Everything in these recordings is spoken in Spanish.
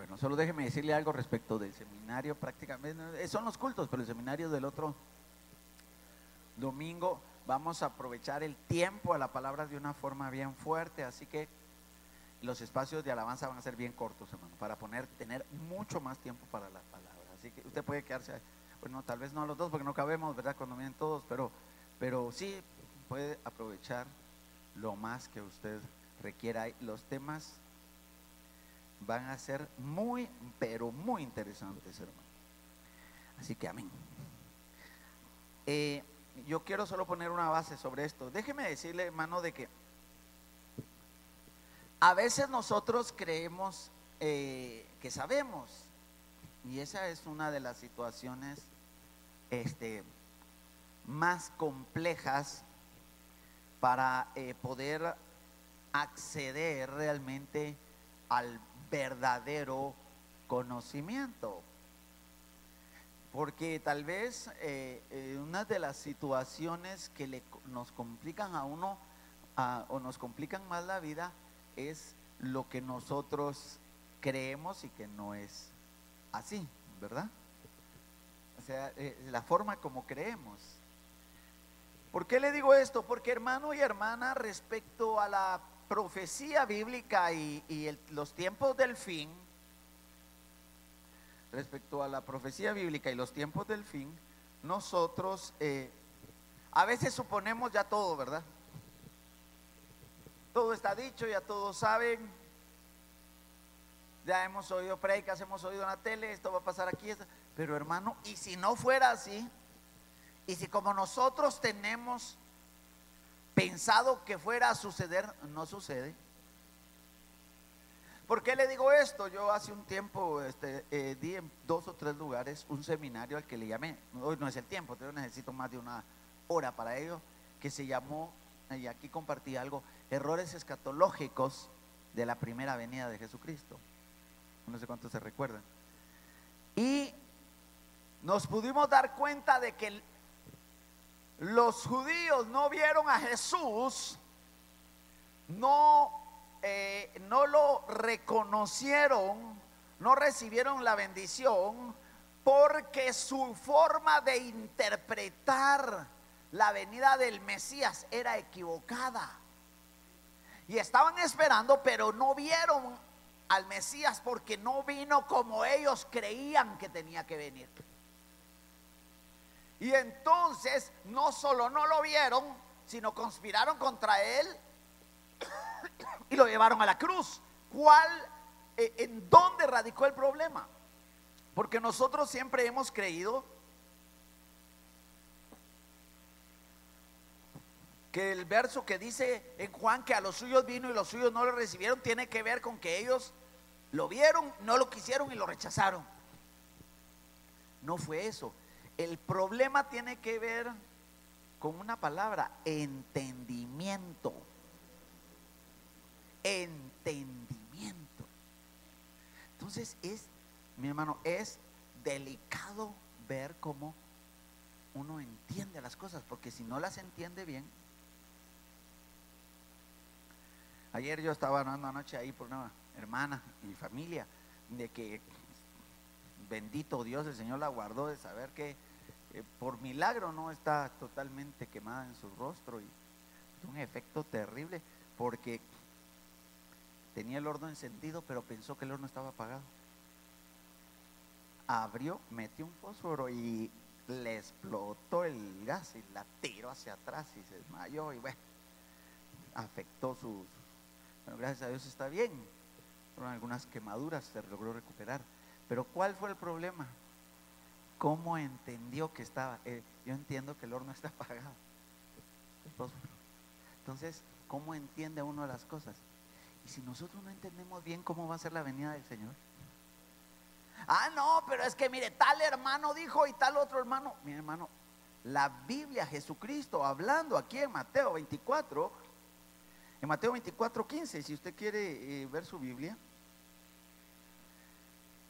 Bueno, solo déjeme decirle algo respecto del seminario. Prácticamente son los cultos, pero el seminario del otro domingo vamos a aprovechar el tiempo a la palabra de una forma bien fuerte, así que los espacios de alabanza van a ser bien cortos, hermano, para tener mucho más tiempo para la palabra. Así que usted puede quedarse, bueno, tal vez no a los dos porque no cabemos, ¿verdad? Cuando vienen todos, pero sí puede aprovechar lo más que usted requiera. Los temas van a ser muy, pero muy interesantes, hermano. Así que amén. Yo quiero solo poner una base sobre esto. Déjeme decirle, hermano, de que a veces nosotros creemos que sabemos, y esa es una de las situaciones más complejas para poder acceder realmente al verdadero conocimiento. Porque tal vez una de las situaciones que nos complican a uno o nos complican más la vida es lo que nosotros creemos y que no es así, ¿verdad? O sea, la forma como creemos. ¿Por qué le digo esto? Porque, hermano y hermana, respecto a la profecía bíblica y los tiempos del fin, respecto a la profecía bíblica y los tiempos del fin, nosotros a veces suponemos ya todo, ¿verdad? Todo está dicho, ya todos saben, ya hemos oído predicas, hemos oído en la tele, esto va a pasar aquí, pero hermano, ¿y si no fuera así? ¿Y si como nosotros tenemos pensado que fuera a suceder, no sucede? ¿Por qué le digo esto? Yo hace un tiempo di en 2 o 3 lugares un seminario al que le llamé, hoy no es el tiempo, yo necesito más de una hora para ello, que se llamó, y aquí compartí algo, errores escatológicos de la primera venida de Jesucristo. No sé cuántos se recuerdan. Y nos pudimos dar cuenta de que los judíos no vieron a Jesús, no lo reconocieron, no recibieron la bendición, porque su forma de interpretar la venida del Mesías era equivocada. Y estaban esperando, pero no vieron al Mesías porque no vino como ellos creían que tenía que venir. Y entonces no solo no lo vieron, sino conspiraron contra él y lo llevaron a la cruz. ¿En dónde radicó el problema? Porque nosotros siempre hemos creído que el verso que dice en Juan que a los suyos vino y los suyos no lo recibieron tiene que ver con que ellos lo vieron, no lo quisieron y lo rechazaron. No fue eso. El problema tiene que ver con una palabra: entendimiento. Entendimiento. Entonces mi hermano, es delicado ver cómo uno entiende las cosas, porque si no las entiende bien. Ayer yo estaba hablando anoche ahí por una hermana y mi familia, de que bendito Dios, el Señor la guardó de saber que por milagro no está totalmente quemada en su rostro, y un efecto terrible porque tenía el horno encendido pero pensó que el horno estaba apagado. Abrió, metió un fósforo y le explotó el gas y la tiró hacia atrás y se desmayó, y bueno, afectó bueno, gracias a Dios está bien, fueron algunas quemaduras, se logró recuperar. Pero ¿cuál fue el problema? ¿Cómo entendió que estaba? Yo entiendo que el horno está apagado, el fósforo. Entonces, ¿cómo entiende uno las cosas? Y si nosotros no entendemos bien cómo va a ser la venida del Señor. Ah, no, pero es que mire, tal hermano dijo y tal otro hermano. Mi hermano, la Biblia, Jesucristo hablando aquí en Mateo 24, en Mateo 24:15, si usted quiere ver su Biblia,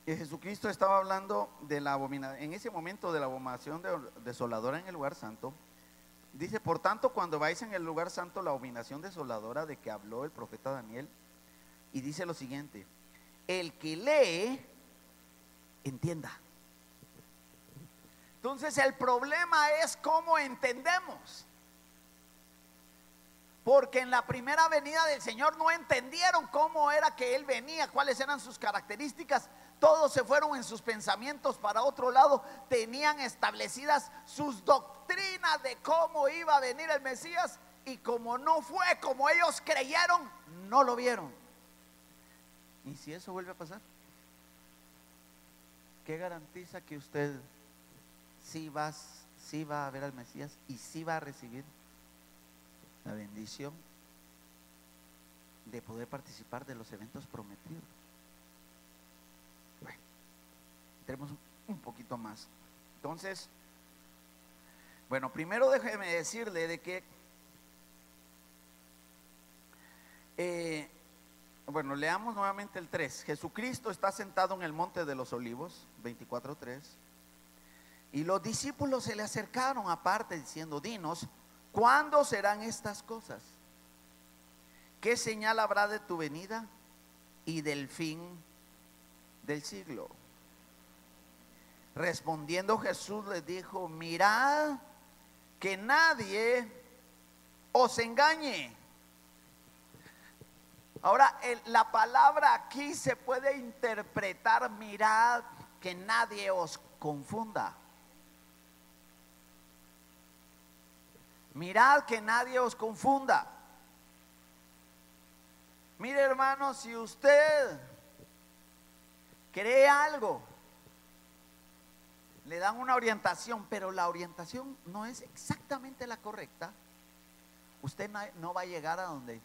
Jesucristo estaba hablando de la abominación, en ese momento, de la abominación desoladora en el lugar santo. Dice: por tanto, cuando vais en el lugar santo, la abominación desoladora de que habló el profeta Daniel. Y dice lo siguiente: el que lee entienda. Entonces el problema es cómo entendemos. Porque en la primera venida del Señor no entendieron cómo era que Él venía, cuáles eran sus características. Todos se fueron en sus pensamientos para otro lado. Tenían establecidas sus doctrinas de cómo iba a venir el Mesías. Y como no fue como ellos creyeron, no lo vieron. ¿Y si eso vuelve a pasar? ¿Qué garantiza que usted sí va a ver al Mesías y sí va a recibir la bendición de poder participar de los eventos prometidos? Bueno, entremos un poquito más. Entonces, bueno, primero déjeme decirle de que bueno, leamos nuevamente el 3. Jesucristo está sentado en el monte de los olivos, 24:3, y los discípulos se le acercaron aparte diciendo: dinos, ¿cuándo serán estas cosas? ¿Qué señal habrá de tu venida y del fin del siglo? Respondiendo Jesús les dijo: mirad que nadie os engañe. Ahora, la palabra aquí se puede interpretar: mirad que nadie os confunda. Mirad que nadie os confunda. Mire, hermano, si usted cree algo, le dan una orientación, pero la orientación no es exactamente la correcta, usted no va a llegar a donde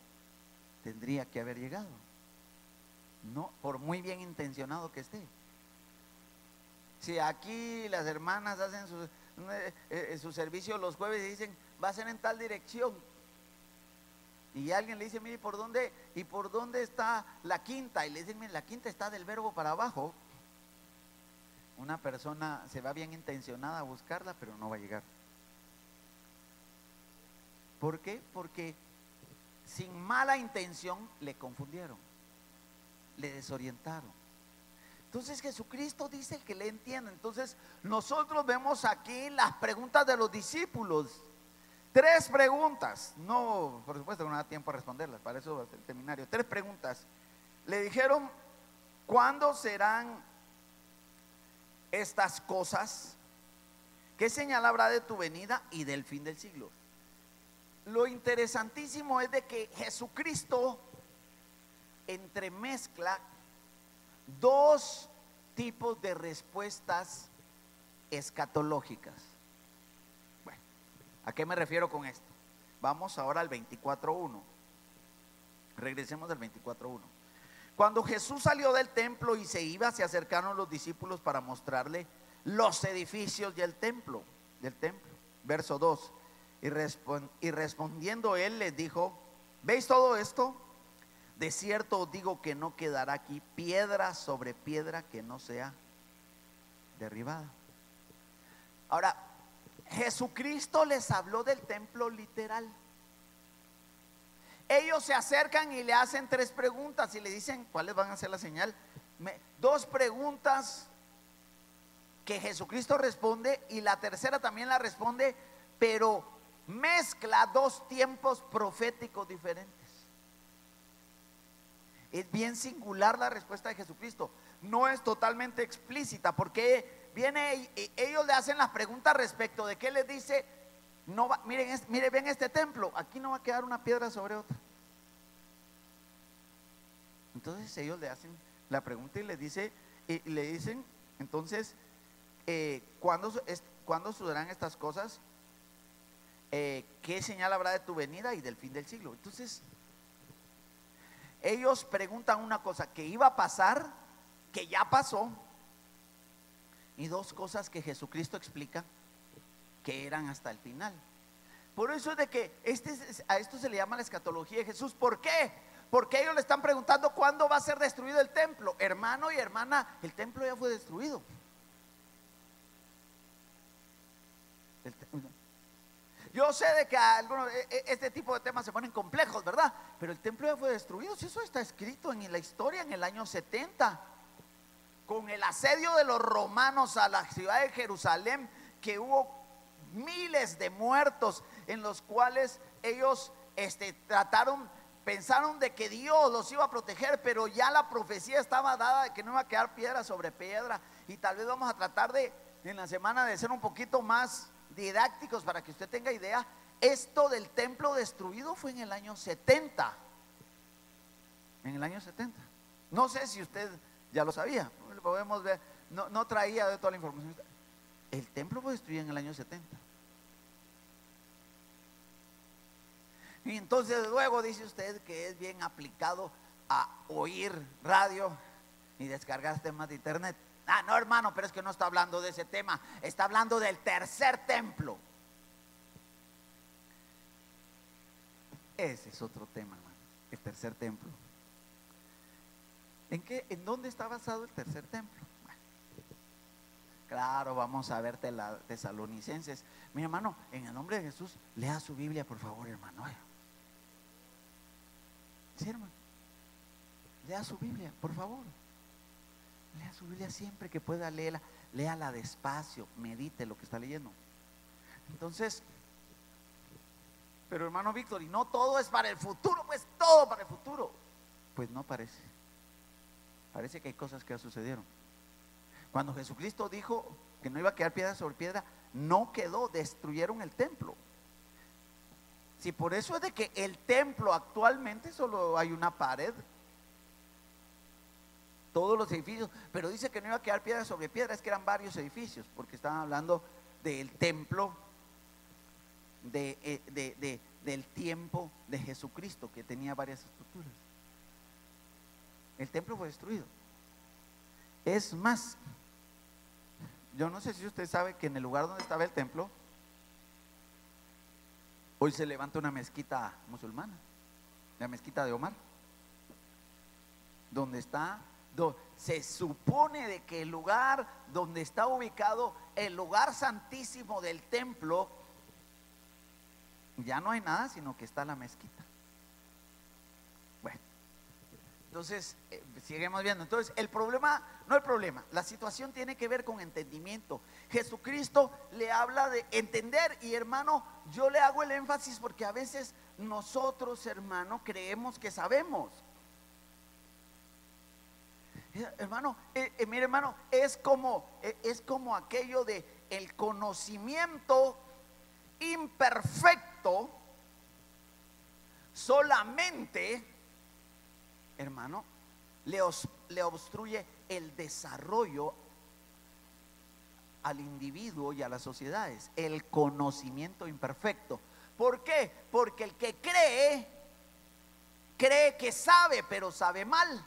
tendría que haber llegado, no, por muy bien intencionado que esté. Si aquí las hermanas hacen su servicio los jueves y dicen: va a ser en tal dirección, y alguien le dice: mire, ¿por dónde está la quinta? Y le dicen: mire, la quinta está del Verbo para abajo. Una persona se va bien intencionada a buscarla, pero no va a llegar. ¿Por qué? Porque sin mala intención le confundieron, le desorientaron. Entonces Jesucristo dice: el que le entiende. Entonces nosotros vemos aquí las preguntas de los discípulos. 3 preguntas. No, por supuesto no da tiempo a responderlas, para eso es el seminario. 3 preguntas. Le dijeron: ¿cuándo serán estas cosas? ¿Qué señal habrá de tu venida y del fin del siglo? Lo interesantísimo es de que Jesucristo entremezcla 2 tipos de respuestas escatológicas. Bueno, ¿a qué me refiero con esto? Vamos ahora al 24:1. Regresemos al 24:1. Cuando Jesús salió del templo y se iba, se acercaron los discípulos para mostrarle los edificios del templo. Verso 2. Y respondiendo él les dijo: ¿veis todo esto? De cierto os digo que no quedará aquí piedra sobre piedra que no sea derribada. Ahora, Jesucristo les habló del templo literal. Ellos se acercan y le hacen 3 preguntas y le dicen: ¿cuáles van a ser la señal? 2 preguntas que Jesucristo responde, y la tercera también la responde, pero mezcla 2 tiempos proféticos diferentes. Es bien singular la respuesta de Jesucristo. No es totalmente explícita, porque ellos le hacen las preguntas respecto de qué les dice: no va, miren, ven este templo, aquí no va a quedar una piedra sobre otra. Entonces ellos le hacen la pregunta y le dicen: entonces, ¿cuándo sucederán estas cosas? ¿Qué señal habrá de tu venida y del fin del siglo? Entonces ellos preguntan una cosa que iba a pasar, que ya pasó, y 2 cosas que Jesucristo explica que eran hasta el final. Por eso es de que a esto se le llama la escatología de Jesús. ¿Por qué? Porque ellos le están preguntando: ¿cuándo va a ser destruido el templo? Hermano y hermana, el templo ya fue destruido. Yo sé de que algunos, este tipo de temas se ponen complejos, ¿verdad? Pero el templo ya fue destruido. Si eso está escrito en la historia en el año 70, con el asedio de los romanos a la ciudad de Jerusalén, que hubo miles de muertos, en los cuales ellos pensaron de que Dios los iba a proteger, pero ya la profecía estaba dada de que no iba a quedar piedra sobre piedra. Y tal vez vamos a tratar de, en la semana, de ser un poquito más didácticos para que usted tenga idea. Esto del templo destruido fue en el año 70. En el año 70. No sé si usted ya lo sabía, lo podemos ver. No traía de toda la información. El templo fue destruido en el año 70. Y entonces luego dice usted que es bien aplicado a oír radio y descargar temas de internet. Ah, no, hermano, pero es que no está hablando de ese tema. Está hablando del tercer templo. Ese es otro tema, hermano. El tercer templo. ¿En dónde está basado el tercer templo? Bueno, claro, vamos a ver Tesalonicenses. Mi hermano, en el nombre de Jesús, lea su Biblia, por favor, hermano. Sí, hermano. Lea su Biblia, por favor. Lea su Biblia siempre que pueda, léala despacio, medite lo que está leyendo. Entonces, pero hermano Víctor, y no todo es para el futuro, pues todo para el futuro. Pues no parece. Parece que hay cosas que ya sucedieron. Cuando Jesucristo dijo que no iba a quedar piedra sobre piedra, no quedó, destruyeron el templo. Si por eso es de que el templo actualmente solo hay una pared, todos los edificios, pero dice que no iba a quedar piedra sobre piedra, es que eran varios edificios, porque estaban hablando del templo del tiempo de Jesucristo, que tenía varias estructuras. El templo fue destruido. Es más, yo no sé si usted sabe que en el lugar donde estaba el templo, hoy se levanta una mezquita musulmana, la mezquita de Omar, donde está, se supone de que el lugar donde está ubicado el lugar santísimo del templo, ya no hay nada, sino que está la mezquita. Bueno, entonces seguimos viendo. Entonces la situación tiene que ver con entendimiento. Jesucristo le habla de entender, y hermano, yo le hago el énfasis porque a veces nosotros, hermano, creemos que sabemos. Hermano, mire, hermano, es como aquello de el conocimiento imperfecto solamente, hermano, le obstruye el desarrollo al individuo y a las sociedades. El conocimiento imperfecto. ¿Por qué? Porque el que cree que sabe, pero sabe mal.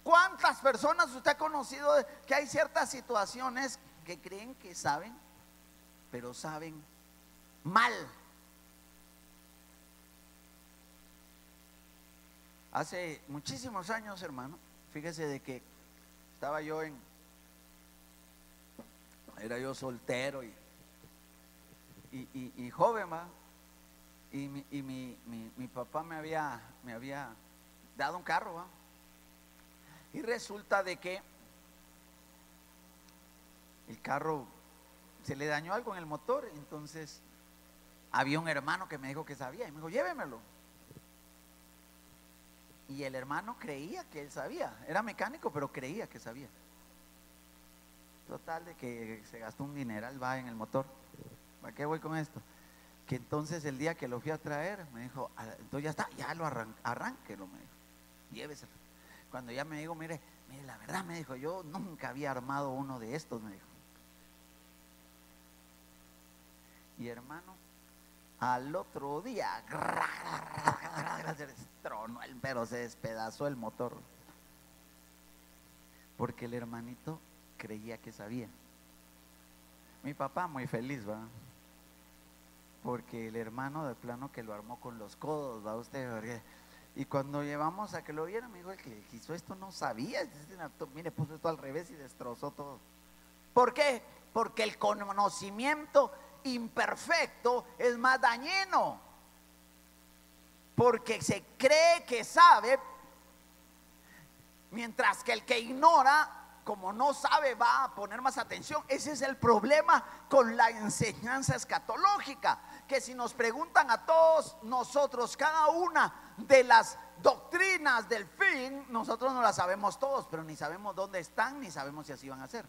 ¿Cuántas personas usted ha conocido que hay ciertas situaciones que creen que saben, pero saben mal? Hace muchísimos años, hermano, fíjese de que era yo soltero y joven, ¿va? Y mi papá me había dado un carro, ¿va? Y resulta de que el carro se le dañó algo en el motor. Entonces había un hermano que me dijo que sabía y me dijo, llévemelo. Y el hermano creía que él sabía, era mecánico, pero creía que sabía. Total de que se gastó un dineral, va, en el motor. ¿Para qué voy con esto? Que entonces el día que lo fui a traer, me dijo, entonces ya está, ya lo arránquelo, me dijo, lléveselo. Cuando ya me dijo, mire, la verdad, me dijo, yo nunca había armado uno de estos, me dijo. Y hermano, al otro día se destronó pero se despedazó el motor, porque el hermanito creía que sabía. Mi papá muy feliz, va, porque el hermano de plano que lo armó con los codos, va usted, porque, y cuando llevamos a que lo vieran, me dijo, el que hizo esto no sabía, mire, puso esto al revés y destrozó todo. ¿Por qué? Porque el conocimiento imperfecto es más dañino, porque se cree que sabe, mientras que el que ignora, como no sabe, va a poner más atención. Ese es el problema con la enseñanza escatológica, que si nos preguntan a todos nosotros cada una de las doctrinas del fin, nosotros no las sabemos todos, pero ni sabemos dónde están, ni sabemos si así van a ser,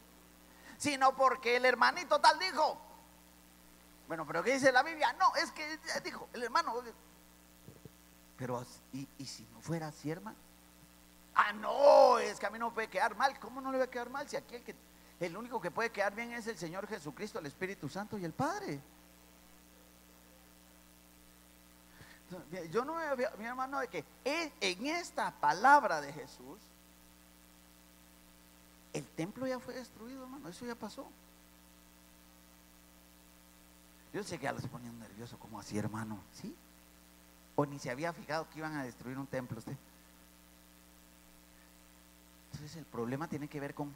sino porque el hermanito tal dijo. Bueno, pero ¿qué dice la Biblia? No, es que dijo el hermano. Pero ¿y si no fuera así, hermano? Ah, no, es que a mí no me puede quedar mal. ¿Cómo no le va a quedar mal? Si aquí el único que puede quedar bien es el Señor Jesucristo, el Espíritu Santo y el Padre. Yo no veo, mi hermano, de que en esta palabra de Jesús, el templo ya fue destruido, hermano. Eso ya pasó. Yo sé que ya los ponían nervioso, como así, hermano, ¿sí? O ni se había fijado que iban a destruir un templo usted. Entonces el problema tiene que ver con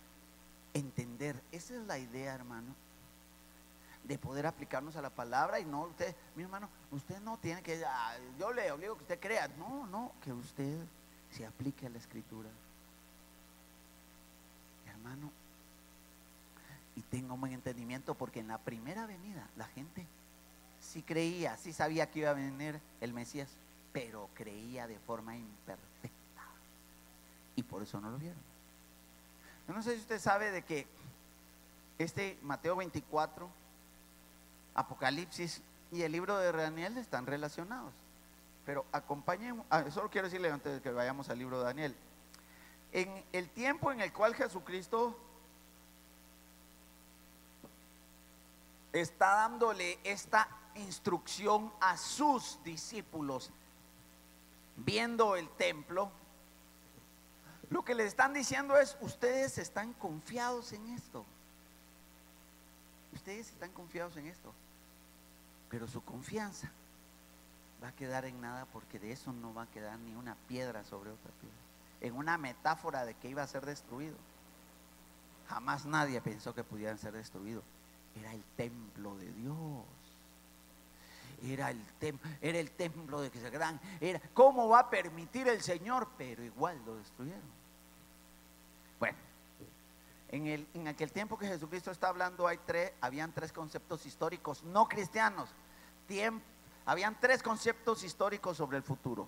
entender. Esa es la idea, hermano, de poder aplicarnos a la palabra. Y no, usted, mi hermano, usted no tiene que, yo le obligo que usted crea. No, que usted se aplique a la escritura, hermano, y tenga un buen entendimiento, porque en la primera venida la gente sí creía, sí sabía que iba a venir el Mesías, pero creía de forma imperfecta, y por eso no lo vieron. Yo no sé si usted sabe de que Mateo 24, Apocalipsis y el libro de Daniel están relacionados, pero acompañen, solo quiero decirle antes de que vayamos al libro de Daniel, en el tiempo en el cual Jesucristo está dándole esta instrucción a sus discípulos, viendo el templo, lo que les están diciendo es: ustedes están confiados en esto, ustedes están confiados en esto, pero su confianza va a quedar en nada, porque de eso no va a quedar ni una piedra sobre otra piedra. En una metáfora de que iba a ser destruido. Jamás nadie pensó que pudieran ser destruidos. Era el templo de Dios. Era el templo de que se gran. ¿Cómo va a permitir el Señor? Pero igual lo destruyeron. Bueno, en aquel tiempo que Jesucristo está hablando, habían tres conceptos históricos no cristianos. Habían tres conceptos históricos sobre el futuro.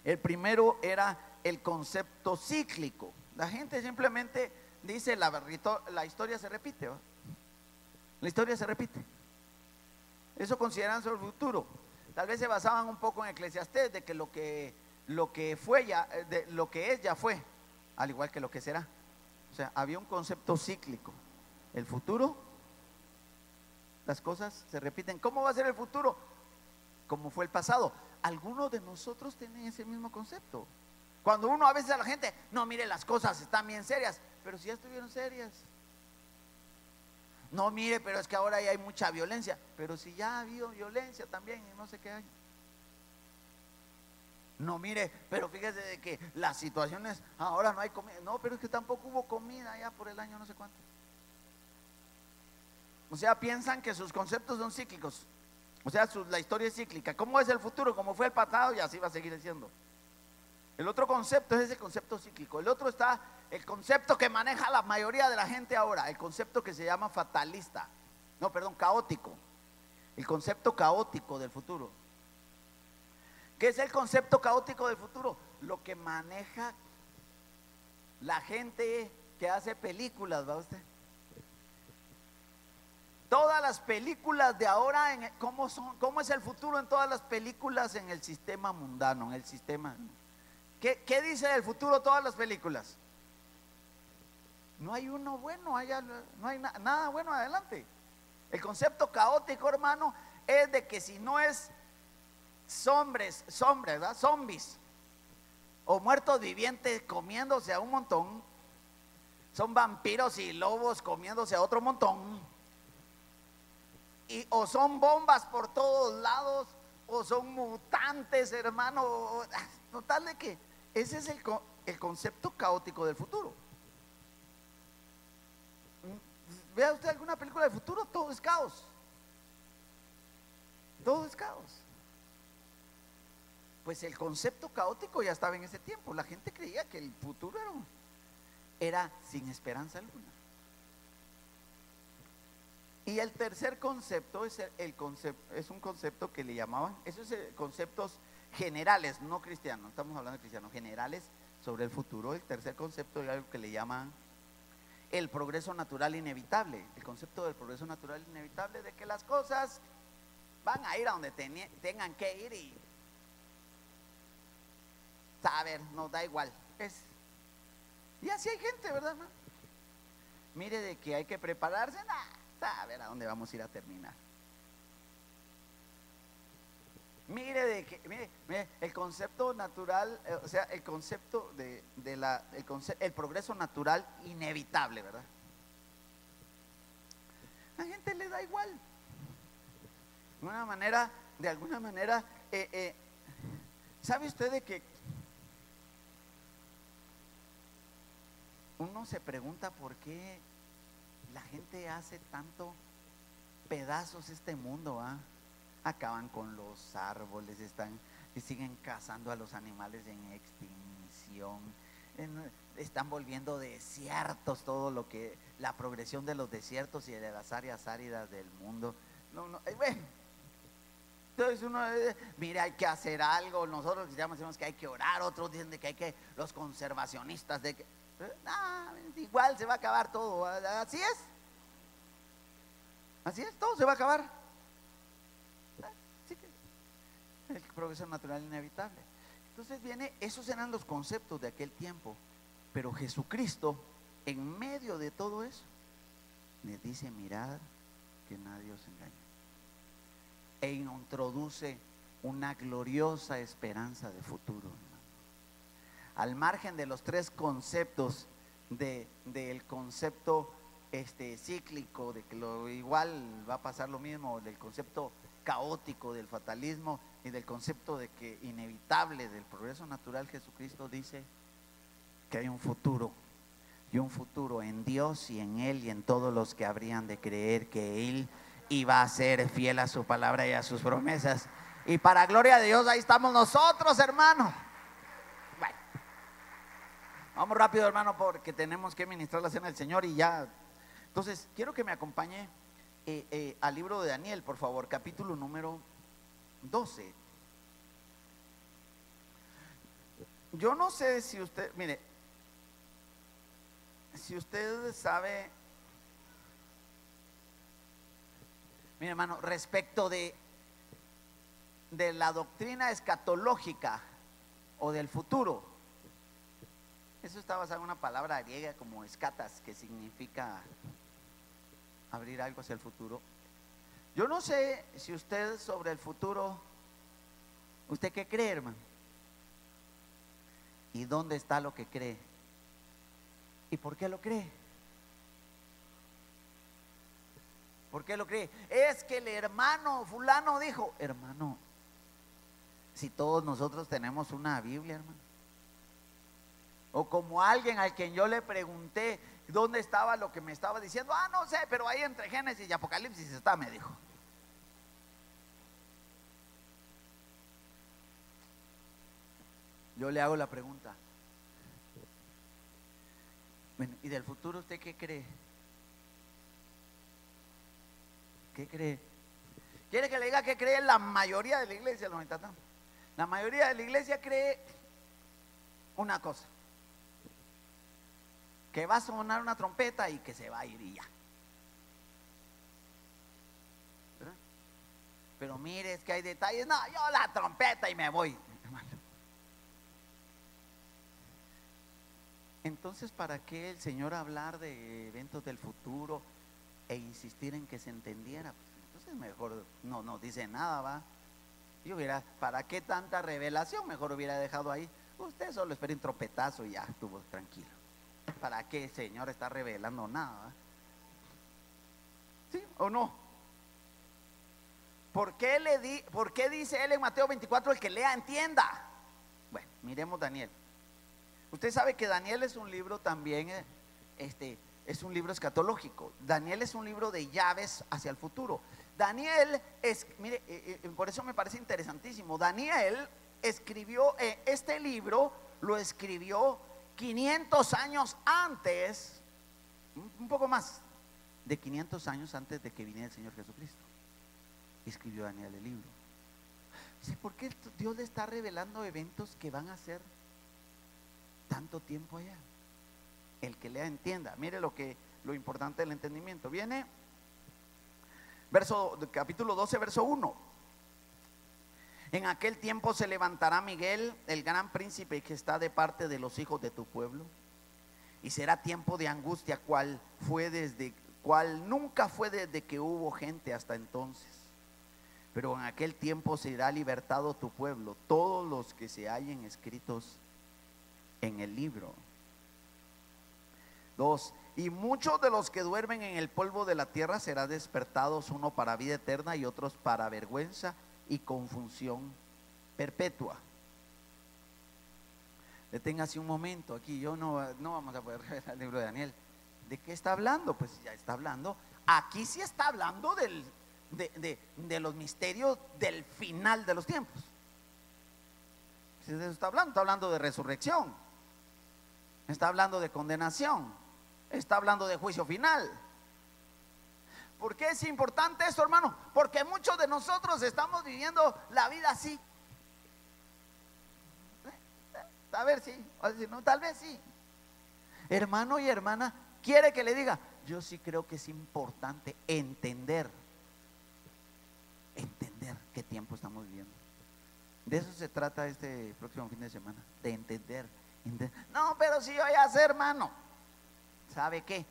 El primero era el concepto cíclico. La gente simplemente dice: la historia se repite, ¿va? La historia se repite. Eso consideran sobre el futuro. Tal vez se basaban un poco en Eclesiastés, de que lo que fue ya, de lo que es ya fue, al igual que lo que será. O sea, había un concepto cíclico. El futuro, las cosas se repiten. ¿Cómo va a ser el futuro? Como fue el pasado. Algunos de nosotros tienen ese mismo concepto. Cuando uno a veces a la gente: no, mire, las cosas están bien serias. Pero si ya estuvieron serias. No, mire, pero es que ahora ya hay mucha violencia. Pero si ya ha habido violencia también en no sé qué año. No, mire, pero fíjese de que las situaciones, ahora no hay comida. No, pero es que tampoco hubo comida ya por el año no sé cuánto. O sea, piensan que sus conceptos son cíclicos. O sea, la historia es cíclica. ¿Cómo es el futuro? Como fue el pasado, y así va a seguir siendo. El otro concepto es ese concepto cíclico. El otro está el concepto que maneja la mayoría de la gente ahora, el concepto que se llama fatalista. No, perdón, caótico. El concepto caótico del futuro. ¿Qué es el concepto caótico del futuro? Lo que maneja la gente que hace películas, ¿va usted? Todas las películas de ahora, ¿cómo es el futuro en todas las películas en el sistema mundano, en el sistema? ¿Qué dice del futuro todas las películas? No hay uno bueno, no hay nada bueno adelante. El concepto caótico, hermano, es de que si no es ¿verdad? Zombies o muertos vivientes comiéndose a un montón, son vampiros y lobos comiéndose a otro montón, o son bombas por todos lados, o son mutantes, hermano. Total de que ese es el concepto caótico del futuro. Vea usted alguna película de futuro, todo es caos. todo es caos. Pues el concepto caótico ya estaba en ese tiempo. La gente creía que el futuro era sin esperanza alguna. Y el tercer concepto es es un concepto que le llamaban, esos conceptos generales, no cristianos, estamos hablando de cristianos, generales sobre el futuro. El tercer concepto es algo que le llaman el progreso natural inevitable. El concepto del progreso natural inevitable, de que las cosas van a ir a donde tengan que ir y saber, nos da igual. Y así hay gente, ¿verdad, hermano? Mire, de que hay que prepararse, a ver a dónde vamos a ir a terminar. Mire, el concepto natural, o sea, el concepto el progreso natural inevitable, ¿verdad? A la gente le da igual. De alguna manera, ¿sabe usted de que uno se pregunta por qué la gente hace tanto pedazos este mundo? Acaban con los árboles, y siguen cazando a los animales en extinción, están volviendo desiertos todo lo que, la progresión de los desiertos y de las áreas áridas del mundo. Bueno, entonces uno mira, hay que hacer algo. Nosotros cristianos decimos que hay que orar, otros dicen de que hay que, los conservacionistas de que igual se va a acabar todo. Así es, todo se va a acabar. Así que el progreso natural inevitable. Entonces esos eran los conceptos de aquel tiempo. Pero Jesucristo, en medio de todo eso, les dice: mirad que nadie os engañe. E introduce una gloriosa esperanza de futuro, hermano. Al margen de los tres conceptos del concepto cíclico, de que igual va a pasar lo mismo, del concepto caótico del fatalismo y del concepto de que inevitable del progreso natural, Jesucristo dice que hay un futuro, y un futuro en Dios y en Él y en todos los que habrían de creer que Él iba a ser fiel a su palabra y a sus promesas. Y para gloria de Dios, ahí estamos nosotros, hermano. Bueno, vamos rápido, hermano, porque tenemos que ministrar la cena del Señor y ya. Entonces, quiero que me acompañe al libro de Daniel, por favor, capítulo número 12. Yo no sé si usted, mire, si usted sabe, mire, hermano, respecto de la doctrina escatológica o del futuro, eso está basado en una palabra griega como escatas, que significa abrir algo hacia el futuro. Yo no sé si usted sobre el futuro, ¿usted qué cree, hermano? ¿Y dónde está lo que cree? ¿Y por qué lo cree? ¿Por qué lo cree? Es que el hermano fulano dijo. Hermano, si todos nosotros tenemos una Biblia, hermano. O como alguien al quien yo le pregunté dónde estaba lo que me estaba diciendo. No sé, pero ahí entre Génesis y Apocalipsis está, me dijo. Yo le hago la pregunta. Bueno, ¿y del futuro usted qué cree? ¿Qué cree? ¿Quiere que le diga qué cree la mayoría de la iglesia? La mayoría de la iglesia cree una cosa: que va a sonar una trompeta y que se va a ir y ya. ¿Verdad? Pero mire, es que hay detalles. No, yo la trompeta y me voy, hermano. Entonces, ¿para qué el Señor hablar de eventos del futuro e insistir en que se entendiera? Pues entonces mejor no nos dice nada, ¿va? ¿Para qué tanta revelación? Mejor hubiera dejado ahí: usted solo espera un tropetazo y ya estuvo tranquilo. ¿Para qué el Señor está revelando nada? ¿Sí o no? ¿Por qué dice él en Mateo 24: el que lea entienda? Bueno, miremos Daniel. Usted sabe que Daniel es un libro también, es un libro escatológico. Daniel es un libro de llaves hacia el futuro. Daniel mire, por eso me parece interesantísimo. Daniel escribió este libro, lo escribió 500 años antes, un poco más de 500 años antes de que viniera el Señor Jesucristo. Escribió Daniel el libro. Dice, ¿por qué Dios le está revelando eventos que van a ser tanto tiempo allá? El que lea entienda. Mire lo importante del entendimiento. Viene capítulo 12, verso 1. En aquel tiempo se levantará Miguel, el gran príncipe que está de parte de los hijos de tu pueblo, y será tiempo de angustia cual nunca fue desde que hubo gente hasta entonces. Pero en aquel tiempo será libertado tu pueblo, todos los que se hallen escritos en el libro. 2. Y muchos de los que duermen en el polvo de la tierra serán despertados, uno para vida eterna y otros para vergüenza y confusión perpetua. Deténgase un momento aquí. No vamos a poder revelar el libro de Daniel. ¿De qué está hablando? Pues ya está hablando. Aquí sí está hablando de los misterios del final de los tiempos. ¿De eso está hablando? Está hablando de resurrección. Está hablando de condenación. Está hablando de juicio final. ¿Por qué es importante esto, hermano? Porque muchos de nosotros estamos viviendo la vida así. A ver si, no, tal vez sí. Hermano y hermana, quiere que le diga, yo sí creo que es importante entender qué tiempo estamos viviendo. De eso se trata este próximo fin de semana, de entender. No, pero si yo ya sé, hermano. ¿Sabe qué?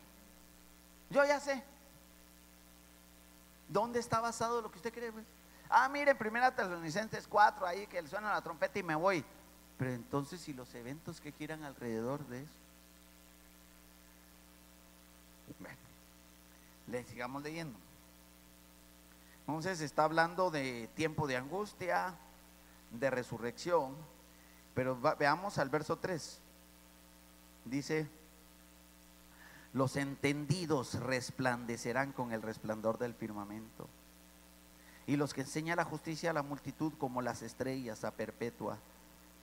Yo ya sé. ¿Dónde está basado lo que usted cree? Mire, en 1 Tesalonicenses 4, ahí que le suena la trompeta y me voy. Pero entonces, ¿y los eventos que quieran alrededor de eso? Bueno, le sigamos leyendo. Entonces está hablando de tiempo de angustia, de resurrección. Pero veamos al verso 3. Dice: los entendidos resplandecerán con el resplandor del firmamento, y los que enseñan la justicia a la multitud como las estrellas a perpetua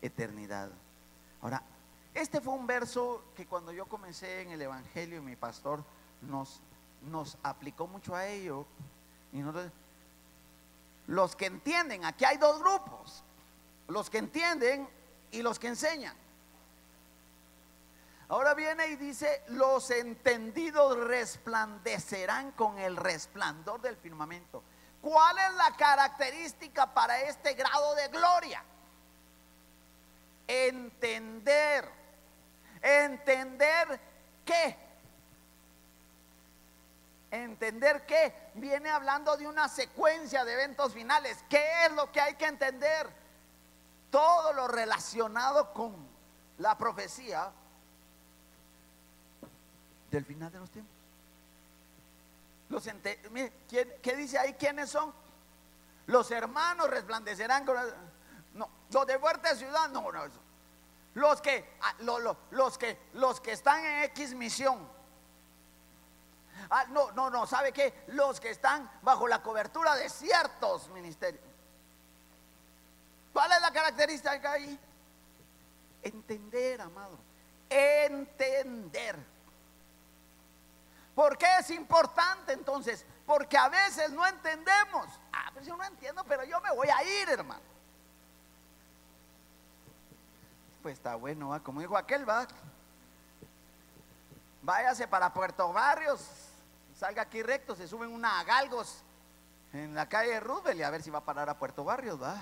eternidad. Ahora, este fue un verso que cuando yo comencé en el evangelio, mi pastor nos aplicó mucho a ello. Y nosotros, los que entienden, aquí hay dos grupos: los que entienden y los que enseñan. Ahora viene y dice: los entendidos resplandecerán con el resplandor del firmamento. ¿Cuál es la característica para este grado de gloria? Entender. ¿Entender qué? Entender qué. Viene hablando de una secuencia de eventos finales. ¿Qué es lo que hay que entender? Todo lo relacionado con la profecía del final de los tiempos. ¿Qué dice ahí? ¿Quiénes son? Los hermanos resplandecerán con... No, los de Fuerte Ciudad, no. Los que están en X misión. No, ¿sabe qué? Los que están bajo la cobertura de ciertos ministerios. ¿Cuál es la característica ahí? Entender, amado. Entender. ¿Por qué es importante entonces? Porque a veces no entendemos. Pues yo no entiendo, pero yo me voy a ir, hermano. Pues está bueno, ¿va? Como dijo aquel, va. Váyase para Puerto Barrios, salga aquí recto, se suben una Galgos en la calle Roosevelt y a ver si va a parar a Puerto Barrios, va.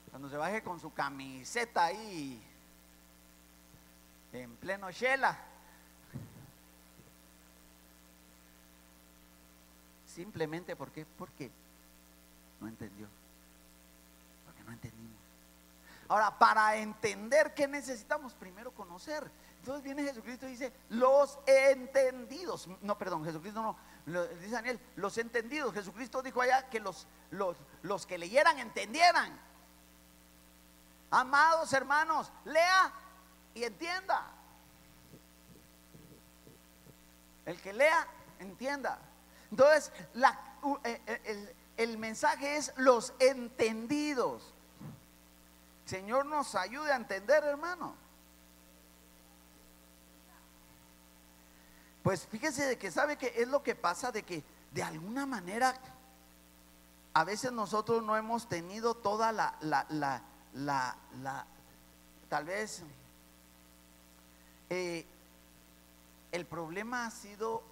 Cuando se baje con su camiseta ahí en pleno Shela, simplemente porque no entendió, porque no entendimos. Ahora, para entender, ¿qué necesitamos? Primero conocer. Entonces viene Jesucristo y dice: los entendidos. No, perdón, Jesucristo no, dice Daniel, los entendidos. Jesucristo dijo allá que los que leyeran entendieran. Amados hermanos, lea y entienda. El que lea, entienda. Entonces, el mensaje es los entendidos. Señor nos ayude a entender, hermano. Pues fíjese de que sabe que es lo que pasa, de que de alguna manera a veces nosotros no hemos tenido toda tal vez el problema ha sido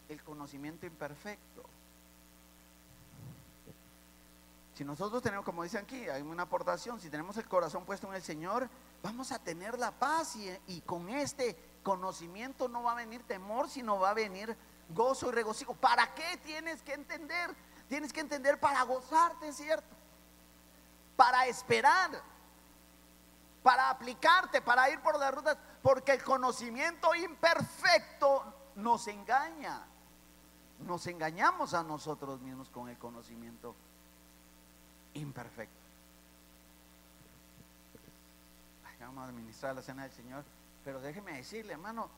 el conocimiento imperfecto. Si nosotros tenemos, como dicen aquí, hay una aportación, si tenemos el corazón puesto en el Señor, vamos a tener la paz y con este conocimiento no va a venir temor, sino va a venir gozo y regocijo. ¿Para qué tienes que entender? Tienes que entender para gozarte, ¿cierto? Para esperar, para aplicarte, para ir por las rutas, porque el conocimiento imperfecto nos engaña. Nos engañamos a nosotros mismos con el conocimiento imperfecto. Vamos a administrar la cena del Señor, pero déjeme decirle, hermano,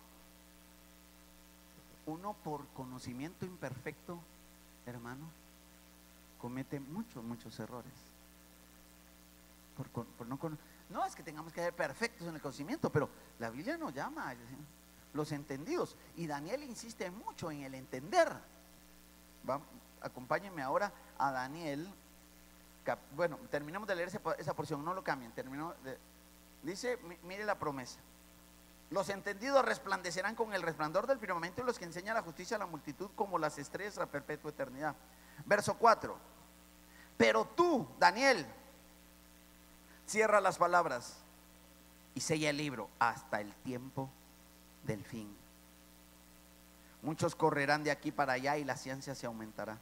uno por conocimiento imperfecto, hermano, comete muchos errores. No es que tengamos que ser perfectos en el conocimiento, pero la Biblia nos llama a los entendidos, y Daniel insiste mucho en el entender. Acompáñenme ahora a Daniel. Bueno, terminamos de leer esa porción, no lo cambien. Dice, mire la promesa: los entendidos resplandecerán con el resplandor del firmamento, y los que enseñan la justicia a la multitud como las estrellas a la perpetua eternidad. Verso 4: pero tú, Daniel, cierra las palabras y sella el libro hasta el tiempo del fin. Muchos correrán de aquí para allá y la ciencia se aumentará.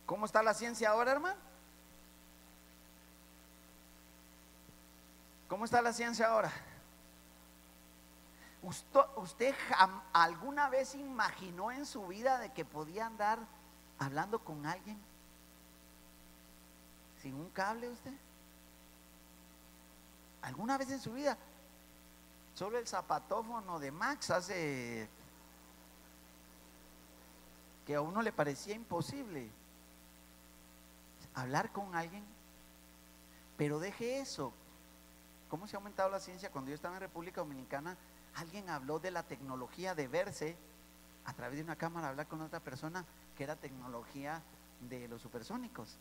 ¿Cómo está la ciencia ahora, hermano? ¿Cómo está la ciencia ahora? ¿Usted alguna vez imaginó en su vida de que podía andar hablando con alguien sin un cable usted? ¿Alguna vez en su vida? Solo el zapatófono de Max hace que a uno le parecía imposible hablar con alguien. Pero deje eso. ¿Cómo se ha aumentado la ciencia? Cuando yo estaba en República Dominicana, alguien habló de la tecnología de verse a través de una cámara, hablar con otra persona, que era tecnología de los supersónicos.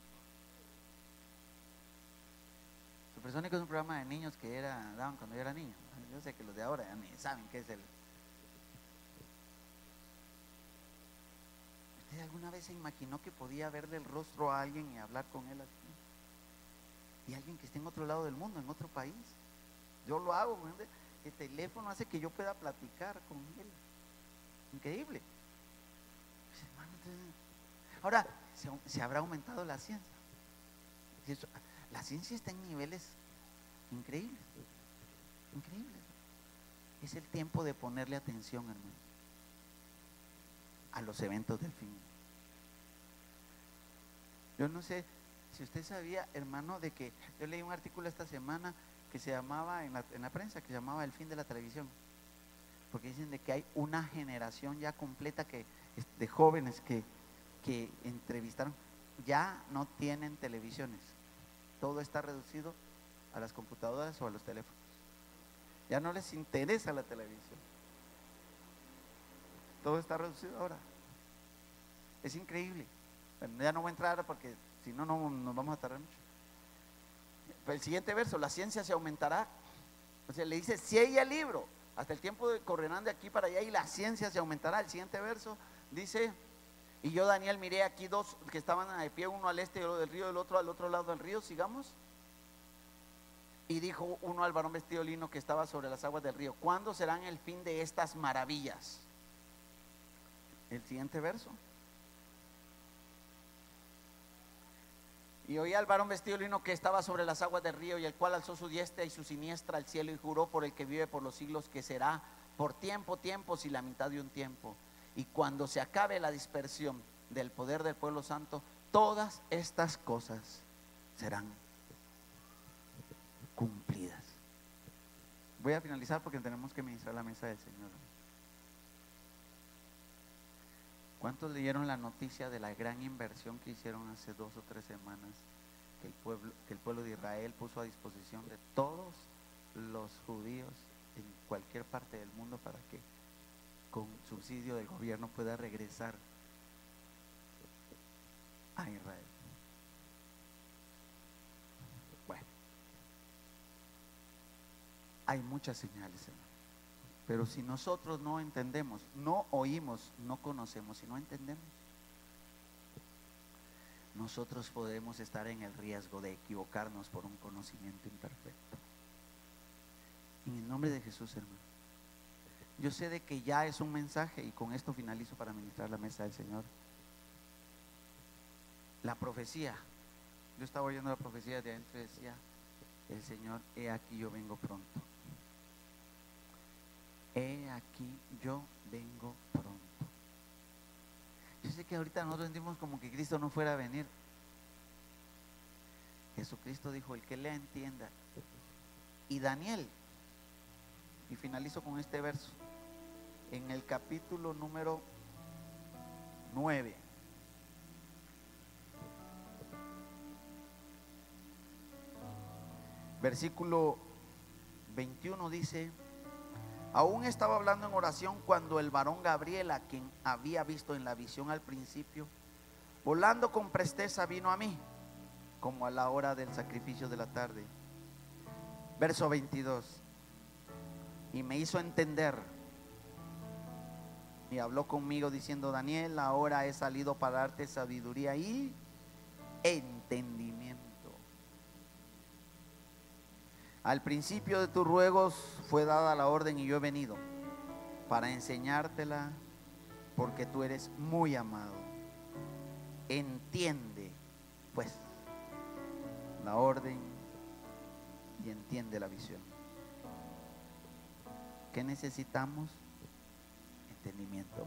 Supersónicos es un programa de niños que daban cuando yo era niño. Yo sé que los de ahora ya ni saben qué es el. ¿Usted alguna vez se imaginó que podía verle el rostro a alguien y hablar con él así? Y alguien que esté en otro lado del mundo, en otro país. Yo lo hago, el teléfono hace que yo pueda platicar con él. Increíble. Ahora, ¿se habrá aumentado la ciencia? La ciencia está en niveles increíbles. Increíbles. Es el tiempo de ponerle atención, hermano, a los eventos del fin. Yo no sé si usted sabía, hermano, de que yo leí un artículo esta semana que se llamaba en la prensa, que se llamaba El fin de la televisión, porque dicen de que hay una generación ya completa de jóvenes que entrevistaron, ya no tienen televisiones, todo está reducido a las computadoras o a los teléfonos, ya no les interesa la televisión, todo está reducido ahora. Es increíble. Bueno, ya no voy a entrar porque si no, no nos vamos a tardar mucho. El siguiente verso: la ciencia se aumentará. O sea, le dice, sella el libro, hasta el tiempo correrán de aquí para allá y la ciencia se aumentará. El siguiente verso dice: y yo, Daniel, miré aquí dos que estaban de pie, uno al este del río, el otro al otro lado del río. Sigamos. Y dijo uno al varón vestido de lino que estaba sobre las aguas del río: ¿cuándo serán el fin de estas maravillas? El siguiente verso: y oí al varón vestido de lino que estaba sobre las aguas del río, y el cual alzó su diestra y su siniestra al cielo y juró por el que vive por los siglos que será por tiempos y la mitad de un tiempo, y cuando se acabe la dispersión del poder del pueblo santo, todas estas cosas serán cumplidas. Voy a finalizar porque tenemos que ministrar la mesa del Señor. ¿Cuántos leyeron la noticia de la gran inversión que hicieron hace 2 o 3 semanas? Que el pueblo de Israel puso a disposición de todos los judíos en cualquier parte del mundo para que con subsidio del gobierno pueda regresar a Israel. Bueno, hay muchas señales, hermano. Pero si nosotros no entendemos, no oímos, no conocemos y no entendemos, nosotros podemos estar en el riesgo de equivocarnos por un conocimiento imperfecto. En el nombre de Jesús, hermano. Yo sé de que ya es un mensaje y con esto finalizo para ministrar la mesa del Señor. La profecía. Yo estaba oyendo la profecía de adentro y decía el Señor: he aquí yo vengo pronto. He aquí yo vengo pronto. Yo sé que ahorita nosotros sentimos como que Cristo no fuera a venir. Jesucristo dijo: el que lea entienda. Y Daniel, y finalizo con este verso, en el capítulo número 9, versículo 21 dice: aún estaba hablando en oración cuando el varón Gabriel, a quien había visto en la visión al principio, volando con presteza vino a mí, como a la hora del sacrificio de la tarde. Verso 22: y me hizo entender y habló conmigo diciendo: Daniel, ahora he salido para darte sabiduría y entendimiento. Al principio de tus ruegos fue dada la orden y yo he venido para enseñártela, porque tú eres muy amado. Entiende pues la orden y entiende la visión. ¿Qué necesitamos? Entendimiento.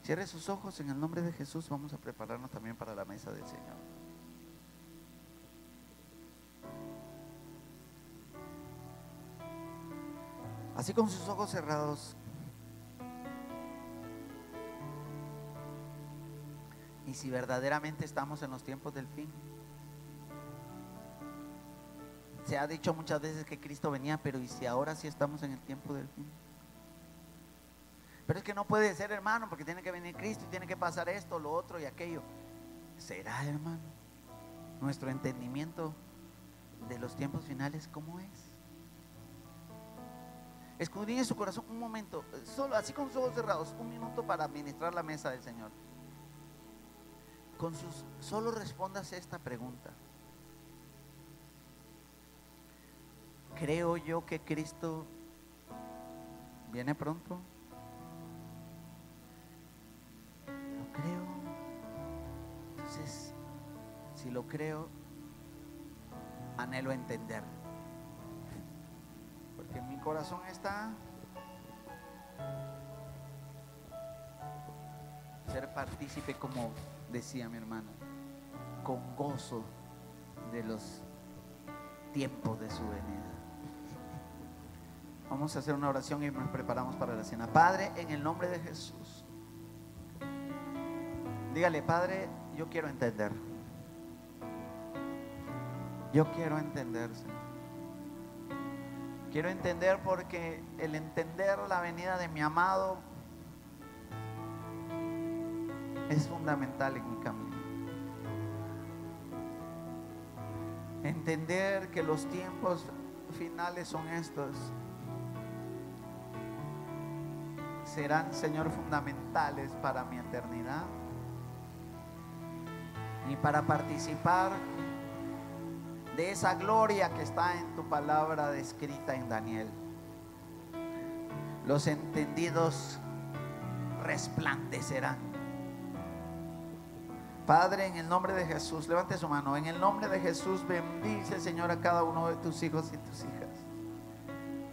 Cierre sus ojos en el nombre de Jesús. Vamos a prepararnos también para la mesa del Señor. Así con sus ojos cerrados. Y si verdaderamente estamos en los tiempos del fin. Se ha dicho muchas veces que Cristo venía, pero ¿y si ahora sí estamos en el tiempo del fin? Pero es que no puede ser, hermano, porque tiene que venir Cristo y tiene que pasar esto, lo otro y aquello. ¿Será, hermano, nuestro entendimiento de los tiempos finales cómo es? Escudriñe su corazón un momento, solo así con sus ojos cerrados, un minuto para administrar la mesa del Señor. Solo respóndase esta pregunta: ¿creo yo que Cristo viene pronto? ¿Lo creo? Entonces, si lo creo, anhelo entender. Porque en mi corazón está ser partícipe, como decía mi hermano, con gozo de los tiempos de su venida. Vamos a hacer una oración y nos preparamos para la cena. Padre, en el nombre de Jesús, dígale: Padre, yo quiero entender. Yo quiero entender, Señor. Quiero entender, porque el entender la venida de mi amado es fundamental en mi camino. Entender que los tiempos finales son estos serán, Señor, fundamentales para mi eternidad y para participar de esa gloria que está en tu palabra descrita en Daniel. Los entendidos resplandecerán. Padre, en el nombre de Jesús, levante su mano. En el nombre de Jesús, bendice, Señor, a cada uno de tus hijos y tus hijas.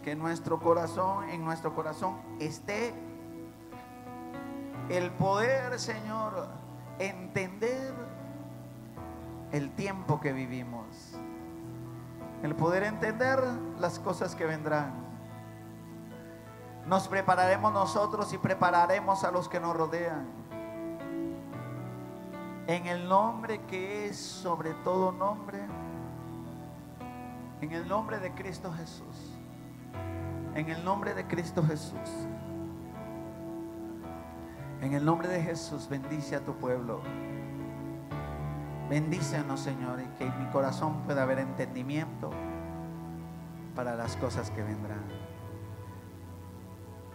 Que en nuestro corazón esté el poder, Señor, entender el tiempo que vivimos, el poder entender las cosas que vendrán. Nos prepararemos nosotros y prepararemos a los que nos rodean. En el nombre que es sobre todo nombre, en el nombre de Cristo Jesús, en el nombre de Cristo Jesús, en el nombre de Jesús, bendice a tu pueblo. Bendícenos, Señor, y que en mi corazón pueda haber entendimiento para las cosas que vendrán.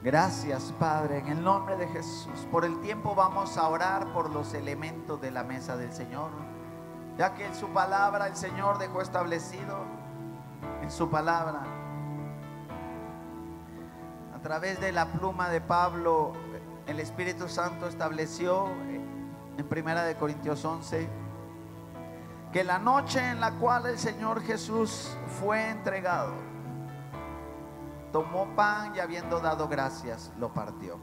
Gracias, Padre, en el nombre de Jesús. Por el tiempo vamos a orar por los elementos de la mesa del Señor, ya que en su palabra el Señor dejó establecido, en su palabra, a través de la pluma de Pablo, el Espíritu Santo estableció en 1 Corintios 11 que la noche en la cual el Señor Jesús fue entregado, tomó pan y habiendo dado gracias, lo partió.